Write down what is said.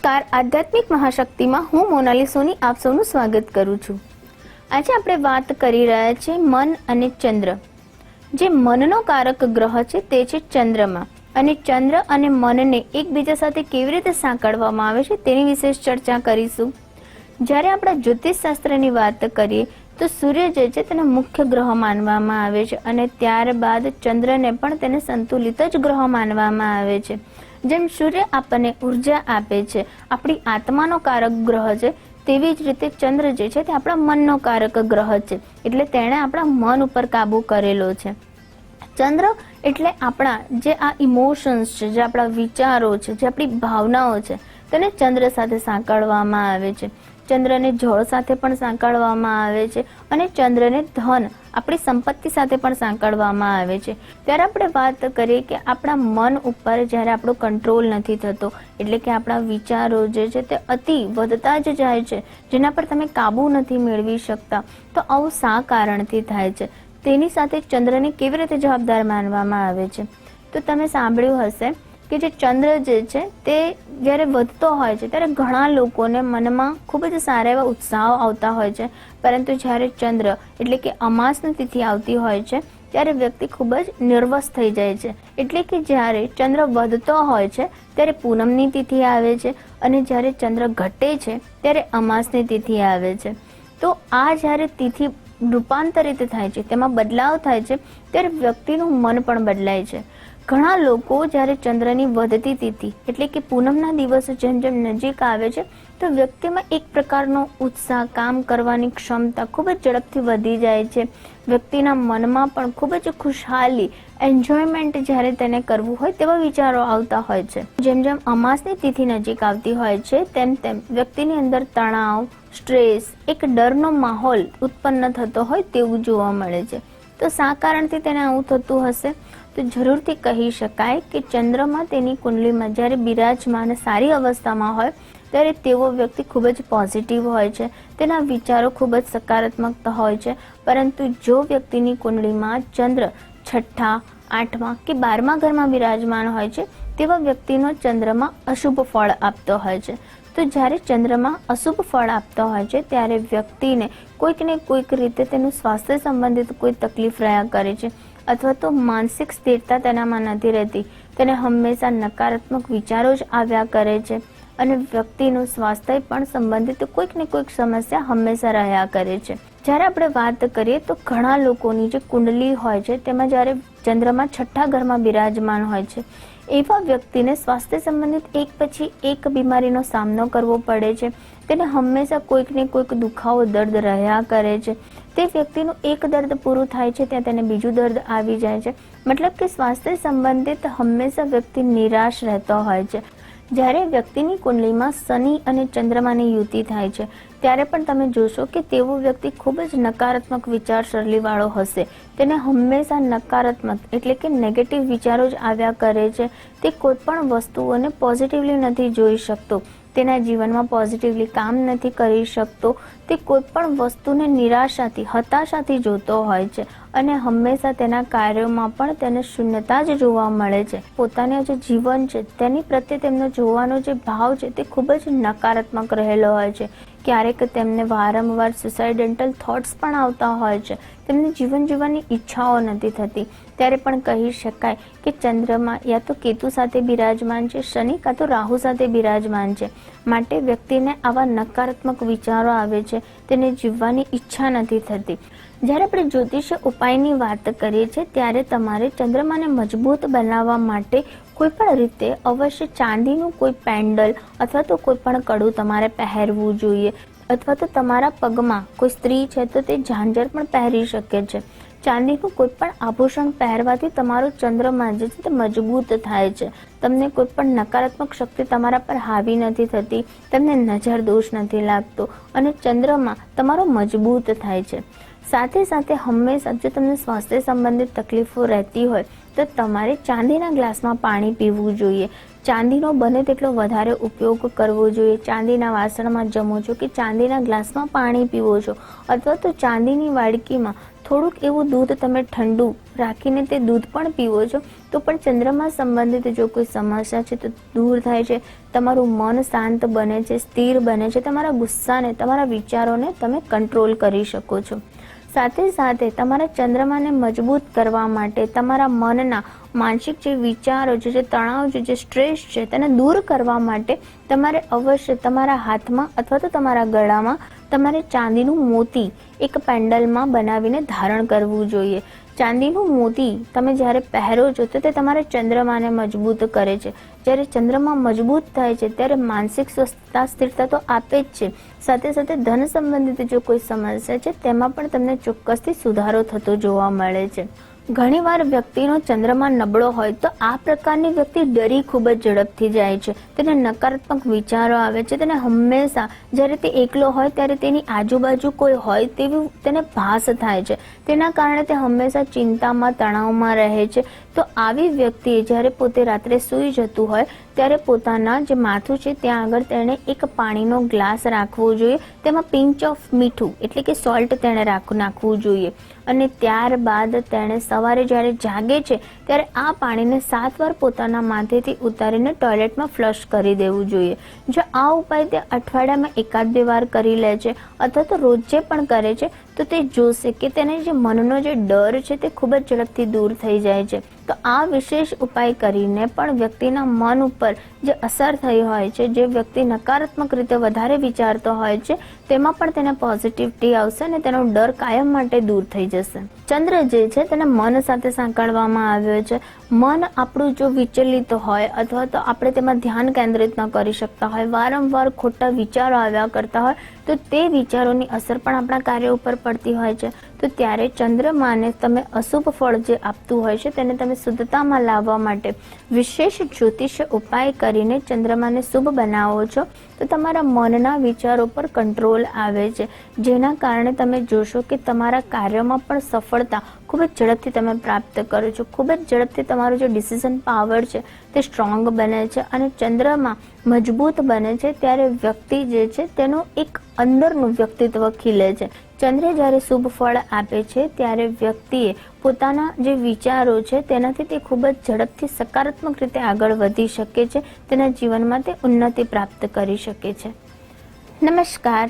નમસ્કાર, આધ્યાત્મિક મહાશક્તિમાં હું મોનાલી સોની આપ સૌનું સ્વાગત કરું છું। આજે આપણે વાત કરી રહ્યા છીએ મન અને ચંદ્ર। જે મનનો કારક ગ્રહ છે તે છે ચંદ્રમા, અને ચંદ્ર અને મનને એકબીજા સાથે કેવી રીતે સાંકળવામાં આવે છે તેની વિશેષ ચર્ચા કરીશું। જ્યારે આપણે જ્યોતિષ શાસ્ત્રની વાત કરીએ તો સૂર્ય જે છે તેને મુખ્ય ગ્રહ માનવામાં આવે છે, અને ત્યારબાદ ચંદ્રને પણ તેને સંતુલિત જ ગ્રહ માનવામાં આવે છે। જેમ સૂર્ય આપણને ઉર્જા આપે છે, આપણી આત્માનો કારક ગ્રહ છે, તેવી જ રીતે ચંદ્ર જે છે તે આપણા મનનો કારક ગ્રહ છે, એટલે તેણે આપણા મન ઉપર કાબુ કરેલો છે। ચંદ્ર એટલે આપણા જે આ ઇમોશન્સ છે, જે આપણા વિચારો છે, જે આપણી ભાવનાઓ છે, તેને ચંદ્ર સાથે સાંકળવામાં આવે છે। ચંદ્રને જળ સાથે પણ સાંકળવામાં આવે છે, અને ચંદ્રને ધન આપણી સંપત્તિ સાથે પણ સાંકળવામાં આવે છે। ત્યારે આપણે વાત કરીએ કે આપણા મન ઉપર જ્યારે આપણો કંટ્રોલ નથી થતો, એટલે કે આપણા વિચારો જે છે તે અતિ વધતા જ જાય છે, જેના પર તમે કાબુ નથી મેળવી શકતા, તો આવું શા કારણથી થાય છે, તેની સાથે ચંદ્રને કેવી રીતે જવાબદાર માનવામાં આવે છે? તો તમે સાંભળ્યું હશે કે જે ચંદ્ર જે છે તે જ્યારે વધતો હોય છે ત્યારે ઘણા લોકોને મનમાં ખૂબ જ સારા એવા ઉત્સાહ આવતા હોય છે, પરંતુ જ્યારે ચંદ્ર એટલે કે અમાસની તિથિ આવતી હોય છે ત્યારે વ્યક્તિ ખૂબ જ નર્વસ થઈ જાય છે। એટલે કે જ્યારે ચંદ્ર વધતો હોય છે ત્યારે પૂનમની તિથિ આવે છે, અને જ્યારે ચંદ્ર ઘટે છે ત્યારે અમાસની તિથિ આવે છે। તો આ જ્યારે તિથિ રૂપાંતરિત થાય છે, તેમાં બદલાવ થાય છે, ત્યારે વ્યક્તિનું મન પણ બદલાય છે। ઘણા લોકો જ્યારે ચંદ્રની વધતી તિથિ એટલે કે પૂનમના દિવસો જેમ જેમ નજીક આવે છે તો વ્યક્તિમાં એક પ્રકારનો ઉત્સાહ, કામ કરવાની ક્ષમતા ખૂબ જ ઝડપથી વધી જાય છે। વ્યક્તિના મનમાં પણ ખૂબ જ ખુશહાલી, એન્જોયમેન્ટ જ્યારે તેને કરવું હોય તેવા વિચારો આવતા હોય છે। જેમ જેમ અમાસની તિથિ નજીક આવતી હોય છે તેમ તેમ વ્યક્તિની અંદર તણાવ, સ્ટ્રેસ, એક ડરનો માહોલ ઉત્પન્ન થતો હોય તેવું જોવા મળે છે। તો શા કારણથી તેને આવું થતું હશે? તો જરૂરથી કહી શકાય કે ચંદ્રમાં તેની કુંડલીમાં જ્યારે બિરાજમાન સારી અવસ્થામાં હોય ત્યારે તેવો વ્યક્તિ ખૂબ જ પોઝિટિવ હોય છે, તેના વિચારો ખૂબ જ સકારાત્મક હોય છે। પરંતુ જો વ્યક્તિની કુંડલીમાં ચંદ્ર છઠ્ઠા, આઠમા કે 12મા ઘરમાં બિરાજમાન હોય છે તેવા વ્યક્તિનો ચંદ્રમાં અશુભ ફળ આપતો હોય છે। તો જ્યારે ચંદ્રમાં અશુભ ફળ આપતો હોય છે ત્યારે વ્યક્તિને કોઈક ને કોઈક રીતે તેનું સ્વાસ્થ્ય સંબંધિત કોઈ તકલીફ રહ્યા કરે છે, અથવા તો માનસિક સ્થિરતા તેનામાં નથી રહેતી, તેને હંમેશા નકારાત્મક વિચારો જ આવ્યા કરે છે, અને વ્યક્તિનું સ્વાસ્થ્ય પણ સંબંધિત કોઈક ને કોઈક સમસ્યા હંમેશા રહ્યા કરે છે। જ્યારે આપણે વાત કરીએ તો ઘણા લોકોની જે કુંડલી હોય છે તેમાં જ્યારે ચંદ્રમાં છઠ્ઠા ઘરમાં બિરાજમાન હોય છે એવા વ્યક્તિને સ્વાસ્થ્ય સંબંધિત એક પછી એક બીમારીનો સામનો કરવો પડે છે। તેને હંમેશા કોઈક ને કોઈક દુખાવો, દર્દ રહ્યા કરે છે। તે વ્યક્તિનું એક દર્દ પૂરું થાય છે ત્યાં તેને બીજું દર્દ આવી જાય છે, મતલબ કે સ્વાસ્થ્ય સંબંધિત હંમેશા વ્યક્તિ નિરાશ રહેતો હોય છે। જ્યારે વ્યક્તિની કુંડલીમાં શનિ અને ચંદ્રમાની યુતિ થાય છે ત્યારે પણ તમે જોશો કે તેવો વ્યક્તિ ખૂબ જ નકારાત્મક વિચારસરણીવાળો હશે, તેને હંમેશા નકારાત્મક એટલે કે નેગેટિવ વિચારો જ આવ્યા કરે છે। તે કોઈ પણ વસ્તુઓને પોઝિટિવલી નથી જોઈ શકતો, તેના જીવનમાં પોઝિટિવલી કામ નથી કરી શકતો, તે કોઈ પણ વસ્તુને નિરાશાથી, હતાશાથી જોતો હોય છે, અને હંમેશા તેના કાર્યોમાં પણ તેને શૂન્યતા જ જોવા મળે છે। પોતાનું જે જીવન છે તેની પ્રત્યે તેમનો જોવાનો જે ભાવ છે તે ખૂબ જ નકારાત્મક રહેલો હોય છે। ક્યારેક તેમને વારંવાર સુસાઇડેન્ટલ થોટ્સ પણ આવતા હોય છે, તેમને જીવન જીવવાની ઈચ્છાઓ નથી થતી। ત્યારે પણ કહી શકાય કે ચંદ્રમાં યા તો કેતુ સાથે બિરાજમાન છે, શનિ કાં તો રાહુ સાથે બિરાજમાન છે, માટે વ્યક્તિને આવા નકારાત્મક વિચારો આવે છે, તેને જીવવાની ઈચ્છા નથી થતી। જ્યારે આપણે જ્યોતિષ ઉપાયની વાત કરીએ છીએ ત્યારે તમારે ચંદ્રમાને મજબૂત બનાવવા માટે કોઈ પણ રીતે અવશ્ય ચાંદીનું કોઈ પેન્ડલ અથવા તો કોઈ પણ કડું તમારે પહેરવું જોઈએ, અથવા તો તમારા પગમાં કોઈ સ્ત્રી છે તો તે ઝાંઝર પણ પહેરી શકે છે। ચાંદીનું કોઈ પણ આભૂષણ પહેરવાથી તમારો ચંદ્રમાં જે છે તે મજબૂત થાય છે, તમને કોઈ પણ નકારાત્મક શક્તિ તમારા પર હાવી નથી થતી, તમને નજર દોષ નથી લાગતો, અને ચંદ્રમાં તમારો મજબૂત થાય છે। સાથે સાથે હંમેશા જો તમને સ્વાસ્થ્ય સંબંધિત તકલીફો રહેતી હોય તો તમારે ચાંદીના ગ્લાસમાં પાણી પીવું જોઈએ, ચાંદીનો બને તેટલો વધારે ઉપયોગ કરવો જોઈએ। ચાંદીના વાસણમાં જમો છો કે ચાંદીના ગ્લાસમાં પાણી પીવો છો, અથવા તો ચાંદીની વાડકીમાં થોડુંક એવું દૂધ તમે ઠંડુ રાખીને તે દૂધ પણ પીવો છો તો પણ ચંદ્રમા સંબંધિત જો કોઈ સમસ્યા છે તો દૂર થાય છે, તમારું મન શાંત બને છે, સ્થિર બને છે, તમારા ગુસ્સાને, તમારા વિચારોને તમે કંટ્રોલ કરી શકો છો. સાથે સાથે તમારા ચંદ્રમાને મજબૂત કરવા માટે તમારા મનના માનસિક જે વિચારો છે, જે તણાવ છે, જે સ્ટ્રેસ છે તેને દૂર કરવા માટે તમારે અવશ્ય તમારા હાથમાં અથવા તો તમારા ગળામાં તમારે ચાંદીનું મોતી એક પેન્ડલમાં બનાવીને ધારણ કરવું જોઈએ. ચાંદીનું મોતી તમે જ્યારે પહેરો છો તો તે તમારા ચંદ્રમાને મજબૂત કરે છે. જ્યારે ચંદ્રમા મજબૂત થાય છે ત્યારે માનસિક સ્વસ્થતા, સ્થિરતા તો આપે જ છે, સાથે સાથે ધન સંબંધિત જો કોઈ સમસ્યા છે તેમાં પણ તમને ચોક્કસથી સુધારો થતો જોવા મળે છે. ઘણીવાર વ્યક્તિનો ચંદ્રમા નબળો હોય તો આ પ્રકારની વ્યક્તિ ડરી ખૂબ જ ઝડપથી જાય છે, તેને નકારાત્મક વિચારો આવે છે, તેને હંમેશા જ્યારે તે એકલો હોય ત્યારે તેની આજુબાજુ કોઈ હોય તેવું તેને ભાસ થાય છે, તેના કારણે તે હંમેશા ચિંતામાં, તણાવમાં રહે છે. તો આવી વ્યક્તિએ જ્યારે પોતે રાત્રે સૂઈ જતું હોય ત્યારે પોતાના જે માથું છે ત્યાં આગળ તેણે એક પાણીનો ગ્લાસ રાખવો જોઈએ, તેમાં પિંચ ઓફ મીઠું એટલે કે સોલ્ટ તેણે નાખવું જોઈએ અને ત્યારબાદ તેણે સવારે જ્યારે જાગે છે ત્યારે આ પાણીને 7 વાર પોતાના માથેથી ઉતારીને ટોયલેટમાં ફ્લશ કરી દેવું જોઈએ. જો આ ઉપાય તે અઠવાડિયામાં 1-2 વાર કરી લે છે અથવા તો રોજે પણ કરે છે તો તે જોશે કે તેને જે મનનો જે ડર છે તે ખૂબ જ ઝડપથી દૂર થઈ જાય છે. તો આ વિશેષ ઉપાય કરીને પણ વ્યક્તિના મન ઉપર જે અસર થઈ હોય છે, જે વ્યક્તિ નકારાત્મક રીતે વધારે વિચારતો હોય છે તેમાં પણ તેને પોઝિટિવિટી આવશે અને તેનો ડર કાયમ માટે દૂર થઈ જશે. ચંદ્ર જે છે તેને મન સાથે સાંકળવામાં આવ્યો છે. મન આપણું જો વિચલિત હોય અથવા તો આપણે તેમાં ધ્યાન કેન્દ્રિત ન કરી શકતા હોય, વારંવાર ખોટા વિચારો આવ્યા કરતા હોય તો તે વિચારોની અસર પણ આપણા કાર્ય ઉપર પડતી હોય છે. તો ત્યારે ચંદ્રમાને તમે અશુભ ફળ જે આપતું હોય છે તેને તમે શુદ્ધતામાં લાવવા માટે વિશેષ જ્યોતિષ ઉપાય કરીને ચંદ્રમાને શુભ બનાવો છો તો તમારા મનના વિચારો પર કંટ્રોલ આવે છે, જેના કારણે તમે જોશો કે તમારા કાર્યમાં પણ સફળતા ખૂબ જ ઝડપથી તમે પ્રાપ્ત કરો છો. ખૂબ જ ઝડપથી તમારો જે ડિસિઝન પાવર છે તે સ્ટ્રોંગ બને છે અને ચંદ્રમાં મજબૂત બને છે ત્યારે વ્યક્તિ જે છે તેનું એક અંદરનું વ્યક્તિત્વ ખીલે છે. ચંદ્ર જ્યારે શુભ ફળ આપે છે ત્યારે વ્યક્તિએ પોતાના જે વિચારો છે તેનાથી તે ખૂબ જ ઝડપથી સકારાત્મક રીતે આગળ વધી શકે છે, તેના જીવનમાં તે ઉન્નતિ પ્રાપ્ત કરી શકે છે. નમસ્કાર.